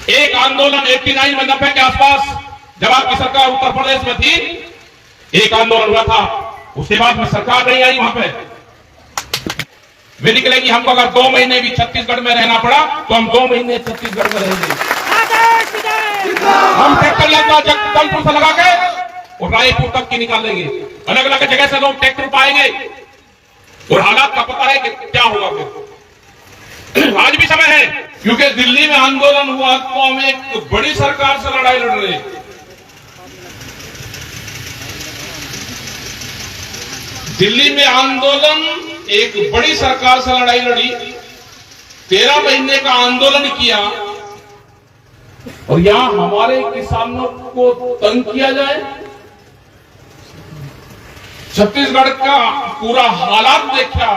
एक आंदोलन 89 में 90 के आसपास जब आपकी सरकार उत्तर प्रदेश में थी, एक आंदोलन हुआ था, उसके बाद में सरकार नहीं आई। वहां पे वे निकले कि हमको अगर 2 महीने भी छत्तीसगढ़ में रहना पड़ा तो हम 2 महीने छत्तीसगढ़ में रहेंगे। हम ट्रैक्टर जगदलपुर से लगा के और रायपुर तक की निकाल लेंगे। अलग अलग जगह से लोग ट्रैक्टर पाएंगे और हालात का पता है कि क्या होगा। फिर आज भी समय है, क्योंकि दिल्ली में आंदोलन हुआ तो हम एक बड़ी सरकार से लड़ाई लड़ रहे हैं। दिल्ली में आंदोलन एक बड़ी सरकार से लड़ाई लड़ी, 13 महीने का आंदोलन किया और यहां हमारे किसानों को तंग किया जाए। छत्तीसगढ़ का पूरा हालात देखा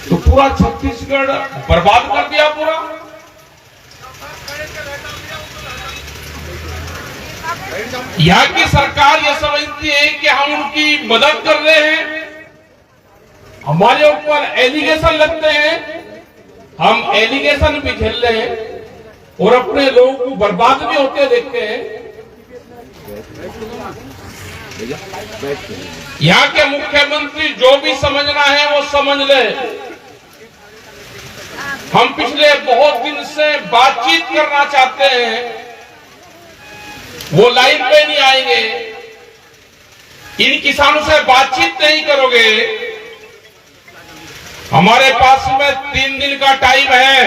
तो पूरा छत्तीसगढ़ बर्बाद कर दिया पूरा। यहां की सरकार यह समझती है कि हम उनकी मदद कर रहे हैं, हमारे ऊपर एलिगेशन लगते हैं, हम एलिगेशन भी झेल रहे हैं और अपने लोगों को बर्बाद भी होते देखते हैं। यहाँ के मुख्यमंत्री जो भी समझना है वो समझ ले। हम पिछले बहुत दिन से बातचीत करना चाहते हैं, वो लाइन पे नहीं आएंगे। इन किसानों से बातचीत नहीं करोगे, हमारे पास में 3 दिन का टाइम है,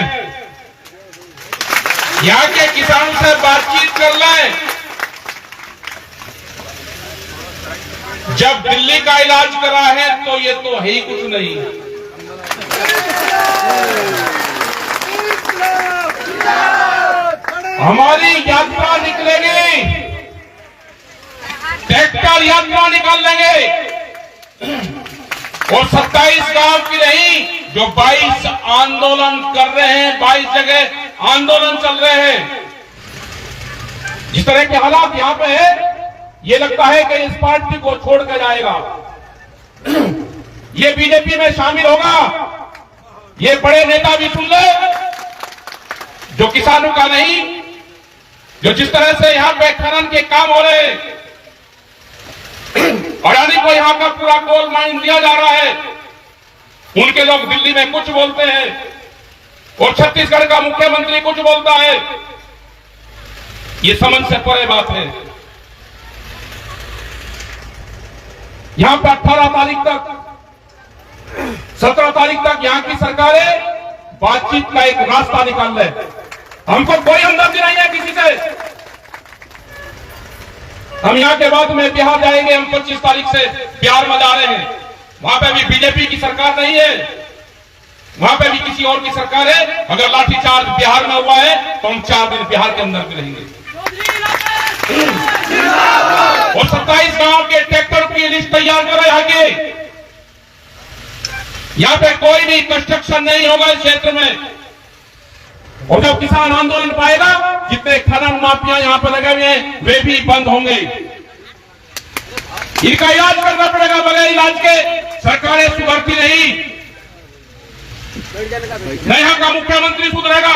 यहाँ के किसानों से बातचीत कर लें। जब दिल्ली का इलाज करा है तो ये तो है ही कुछ नहीं। हमारी यात्रा निकलेगी, ट्रैक्टर यात्रा निकाल लेंगे और 27 गांव की नहीं, जो 22 आंदोलन कर रहे हैं, 22 जगह आंदोलन चल रहे हैं। जिस तरह के हालात यहां पे है, ये लगता है कि इस पार्टी को छोड़ कर जाएगा, ये बीजेपी में शामिल होगा। ये बड़े नेता भी सुन ले, जो किसानों का नहीं, जो जिस तरह से यहां पे खनन के काम हो रहे हैं, अडानी को यहां का पूरा कोल माइन दिया जा रहा है, उनके लोग दिल्ली में कुछ बोलते हैं और छत्तीसगढ़ का मुख्यमंत्री कुछ बोलता है। ये समझ से परे बात है। यहां पर 18 तारीख तक, 17 तारीख तक यहां की सरकारें बातचीत का एक रास्ता निकाल ले। हमको कोई हमदर्दी नहीं है किसी से। हम यहां के बाद में बिहार जाएंगे, हम 25 तारीख से बिहार में जा रहे हैं। वहां पे भी बीजेपी की सरकार नहीं है, वहां पे भी किसी और की सरकार है। अगर लाठीचार्ज बिहार में हुआ है तो हम 4 दिन बिहार के अंदर भी रहेंगे। और 27 गांव के ट्रैक्टर की लिस्ट तैयार करो। यहां पे कोई भी कंस्ट्रक्शन नहीं होगा इस क्षेत्र में। और जब किसान आंदोलन पाएगा, जितने खनन माफिया यहां पर लगे हुए हैं वे भी बंद होंगे। इनका इलाज करना पड़ेगा, बगैर इलाज के सरकारें सुधरती नहीं। यहां का मुख्यमंत्री सुधरेगा,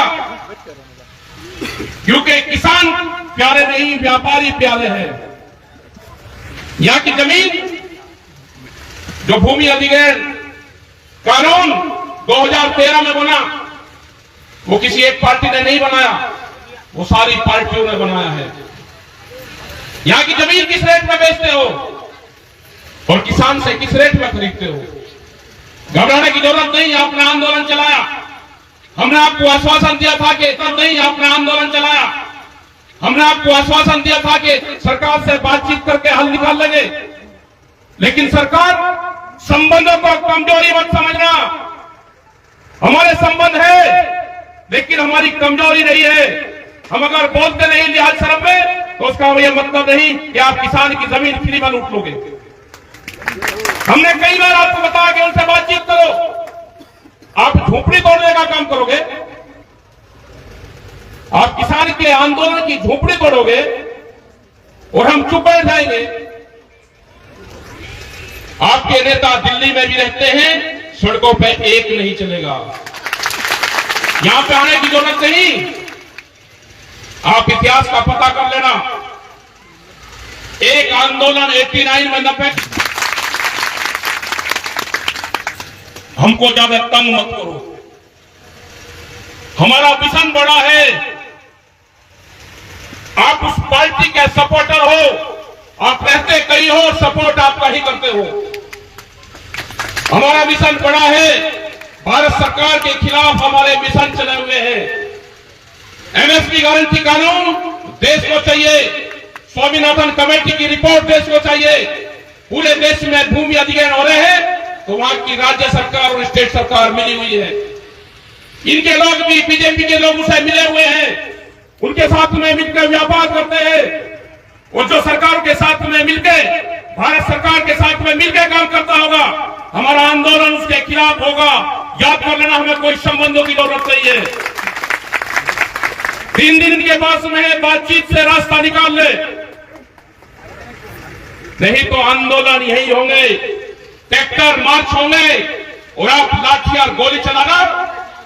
क्योंकि किसान प्यारे नहीं, व्यापारी प्यारे हैं। यहां की जमीन, जो भूमि अधिग्रहण कानून 2013 में बना, वो किसी एक पार्टी ने नहीं बनाया, वो सारी पार्टियों ने बनाया है। यहां की जमीन किस रेट में बेचते हो और किसान से किस रेट में खरीदते हो। घबराने की जरूरत नहीं। आपने आंदोलन चलाया, हमने आपको आश्वासन दिया था कि तब नहीं आपने आंदोलन चलाया। हमने आपको आश्वासन दिया था कि सरकार से बातचीत करके हल निकाल लेंगे, लेकिन सरकार संबंधों को कमजोरी मत समझना। हमारे संबंध है, लेकिन हमारी कमजोरी नहीं है। हम अगर बोलते नहीं लिहाज शर्म में, तो उसका यह मतलब नहीं कि आप किसान की जमीन फ्री में लूट लोगे। हमने कई बार आपको बताया कि उनसे बातचीत करो। आप झोपड़ी तोड़ने का काम करोगे, आप किसान के आंदोलन की झोपड़ी तोड़ोगे और हम चुप बैठ जाएंगे। आपके नेता दिल्ली में भी रहते हैं, सड़कों पे एक नहीं चलेगा। यहां पे आने की जरूरत नहीं। आप इतिहास का पता कर लेना। एक आंदोलन 89 में 90 हमको ज्यादा तंग मत करो। हमारा मिशन बड़ा है। आप उस पार्टी के सपोर्टर हो, आप रहते कहीं हो, सपोर्ट आपका ही करते हो। हमारा मिशन बड़ा है। भारत सरकार के खिलाफ हमारे मिशन चले हुए हैं। एमएसपी गारंटी कानून देश को चाहिए। स्वामीनाथन कमेटी की रिपोर्ट देश को चाहिए। पूरे देश में भूमि अधिग्रहण हो रहे हैं तो वहां की राज्य सरकार और स्टेट सरकार मिली हुई है। इनके लोग भी, बीजेपी के लोग उसे मिले हुए हैं। उनके साथ में मिलकर व्यापार करते हैं। और जो सरकार के साथ में मिलकर, भारत सरकार के साथ में मिलकर काम करता होगा, हमारा आंदोलन उसके खिलाफ होगा। याद कर लेना, हमें कोई संबंधों की जरूरत नहीं है। 3 दिन के पास में बातचीत से रास्ता निकाल ले, नहीं तो आंदोलन यही होंगे। ट्रैक्टर मार्च होंगे और आप लाठी और गोली चलाना,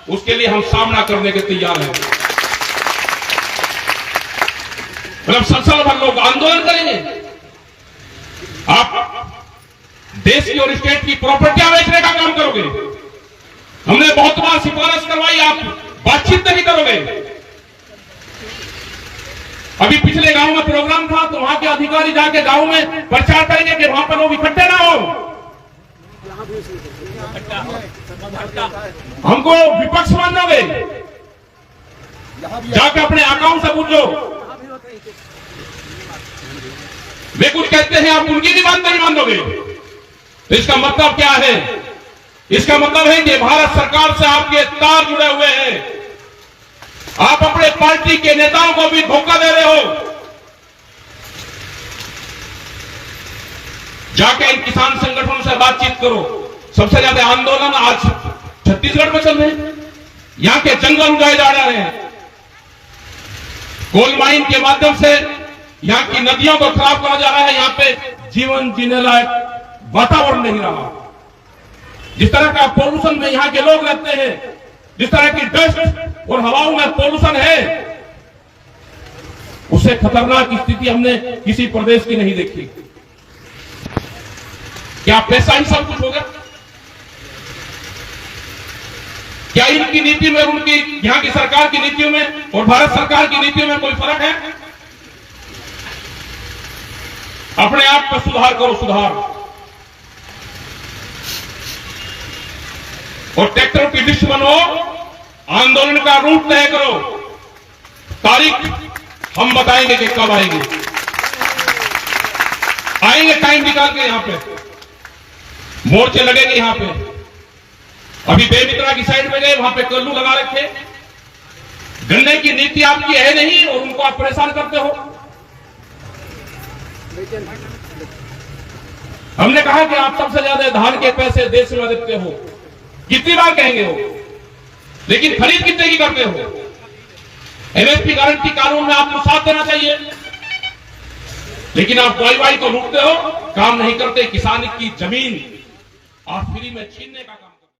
उसके लिए हम सामना करने के तैयार हैं। मतलब संसार भर लोग आंदोलन करेंगे। आप देश की और स्टेट की प्रॉपर्टियां बेचने का काम करोगे। हमने बहुत बार सिफारिश करवाई, आप बातचीत नहीं करोगे। अभी पिछले गांव में प्रोग्राम था तो वहां के अधिकारी जाके गांव में प्रचार करेंगे कि वहां पर लोग इकट्ठे ना हो। हमको विपक्ष मानोगे, जाके अपने अकाउंट से पूछो। वे कुछ कहते हैं, आप उनकी भी बात नहीं मानोगे। तो इसका मतलब क्या है? इसका मतलब है कि भारत सरकार से आपके तार जुड़े हुए हैं। आप अपने पार्टी के नेताओं को भी धोखा दे रहे हो। जाके इन किसान संगठनों से बातचीत करो। सबसे ज्यादा आंदोलन आज छत्तीसगढ़ में चल रहे हैं। यहां के जंगल उगाए जा रहे हैं। कोल माइन के माध्यम से यहां की नदियों को खराब करा जा रहा है। यहां पे जीवन जीने लायक वातावरण नहीं रहा। जिस तरह का पोल्यूशन में यहां के लोग रहते हैं, जिस तरह की डस्ट और हवाओं में पोल्यूशन है, उससे खतरनाक स्थिति हमने किसी प्रदेश की नहीं देखी। क्या पैसा ही सब कुछ होगा? क्या इनकी नीति में, उनकी यहां की सरकार की नीतियों में और भारत सरकार की नीतियों में कोई फर्क है? अपने आप का सुधार करो, सुधार। और ट्रैक्टर की लिस्ट बनो, आंदोलन का रूट तय करो। तारीख हम बताएंगे कि कब आएंगे। आएंगे टाइम निकाल के। यहां पे मोर्चे लगेंगे। यहां पे अभी बेमित्रा की साइड में गए, वहां पे कल्लू लगा रखे। गन्ने की नीति आपकी है नहीं और उनको आप परेशान करते हो। हमने कहा कि आप सबसे ज्यादा धान के पैसे देश में देते हो। कितनी बार कहेंगे हो, लेकिन खरीद कितने की करते हो? एमएसपी गारंटी कानून में आपको साथ देना चाहिए, लेकिन आप वाई तो लूटते हो, काम नहीं करते। किसान की जमीन आप फ्री में छीनने का